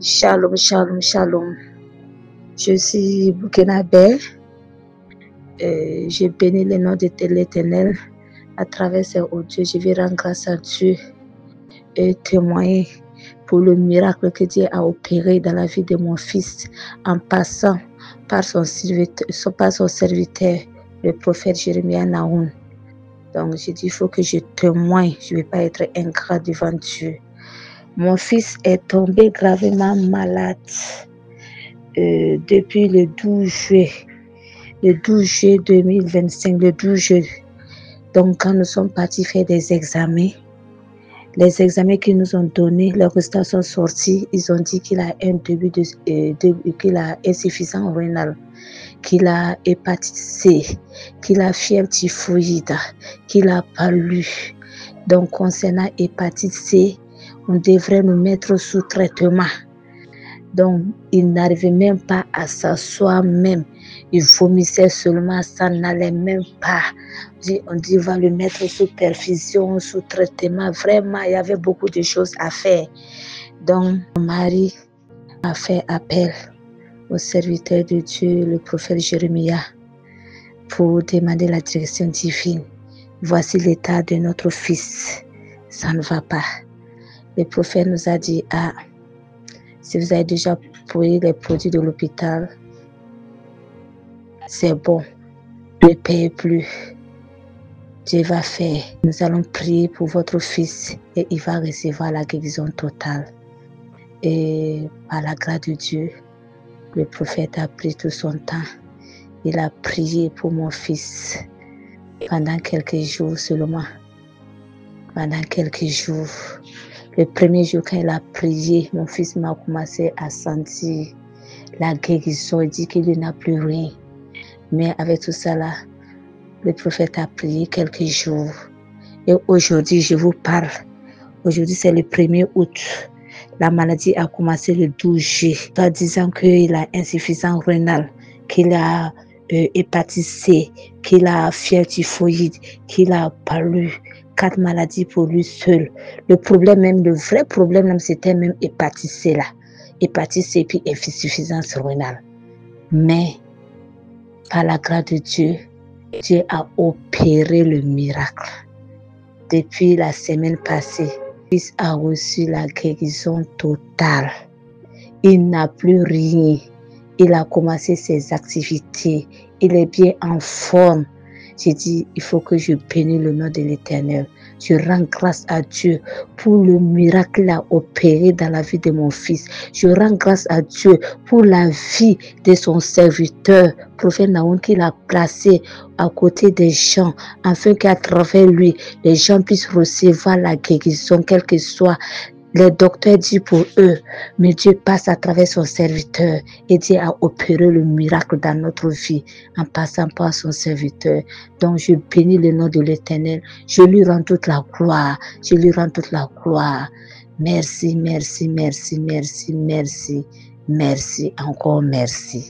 Shalom, shalom, shalom. Je suis burkinabé. Je bénis le nom de l'Éternel. À travers ces audios, je vais rendre grâce à Dieu et témoigner pour le miracle que Dieu a opéré dans la vie de mon fils en passant par son serviteur, le prophète Jérémie Naoun. Donc, j'ai dit, il faut que je témoigne. Je ne vais pas être ingrat devant Dieu. Mon fils est tombé gravement malade depuis le 12 juillet. Le 12 juillet 2025, le 12 juillet. Donc, quand nous sommes partis faire des examens, les examens qu'ils nous ont donnés, les résultats sont sortis. Ils ont dit qu'il a un début qu'il a insuffisance rénale, qu'il a hépatite C, qu'il a fièvre typhoïde, qu'il a palu. Donc, concernant hépatite C, on devrait nous mettre sous traitement. Donc, il n'arrivait même pas à s'asseoir même. Il vomissait seulement, ça n'allait même pas. On dit, on va le mettre sous perfusion, sous traitement. Vraiment, il y avait beaucoup de choses à faire. Donc, mon mari a fait appel au serviteur de Dieu, le prophète Jérémie, pour demander la direction divine. Voici l'état de notre fils. Ça ne va pas. Le prophète nous a dit, si vous avez déjà payé les produits de l'hôpital, c'est bon, ne payez plus. Dieu va faire. Nous allons prier pour votre fils et il va recevoir la guérison totale. Et par la grâce de Dieu, le prophète a pris tout son temps. Il a prié pour mon fils pendant quelques jours seulement. Pendant quelques jours. Le premier jour, quand il a prié, mon fils m'a commencé à sentir la guérison. Il dit qu'il n'a plus rien. Mais avec tout ça là, le prophète a prié quelques jours. Et aujourd'hui, je vous parle. Aujourd'hui, c'est le 1er août. La maladie a commencé le 12 juillet. En disant qu'il a insuffisance rénale, qu'il a hépatite C, qu'il a fièvre typhoïde, qu'il a palu. 4 maladies pour lui seul. Le problème même, le vrai problème même, c'était même hépatite C là. Hépatite C puis insuffisance rénale. Mais, par la grâce de Dieu, Dieu a opéré le miracle. Depuis la semaine passée, il a reçu la guérison totale. Il n'a plus rien. Il a commencé ses activités. Il est bien en forme. J'ai dit, il faut que je bénisse le nom de l'Éternel. Je rends grâce à Dieu pour le miracle qu'il a opéré dans la vie de mon fils. Je rends grâce à Dieu pour la vie de son serviteur, prophète Naoun, qu'il a placé à côté des gens, afin qu'à travers lui, les gens puissent recevoir la guérison, quel que soit. Les docteurs disent pour eux, mais Dieu passe à travers son serviteur et Dieu a opéré le miracle dans notre vie en passant par son serviteur. Donc je bénis le nom de l'Éternel. Je lui rends toute la gloire. Je lui rends toute la gloire. Merci, merci, merci, merci, merci, merci, encore merci.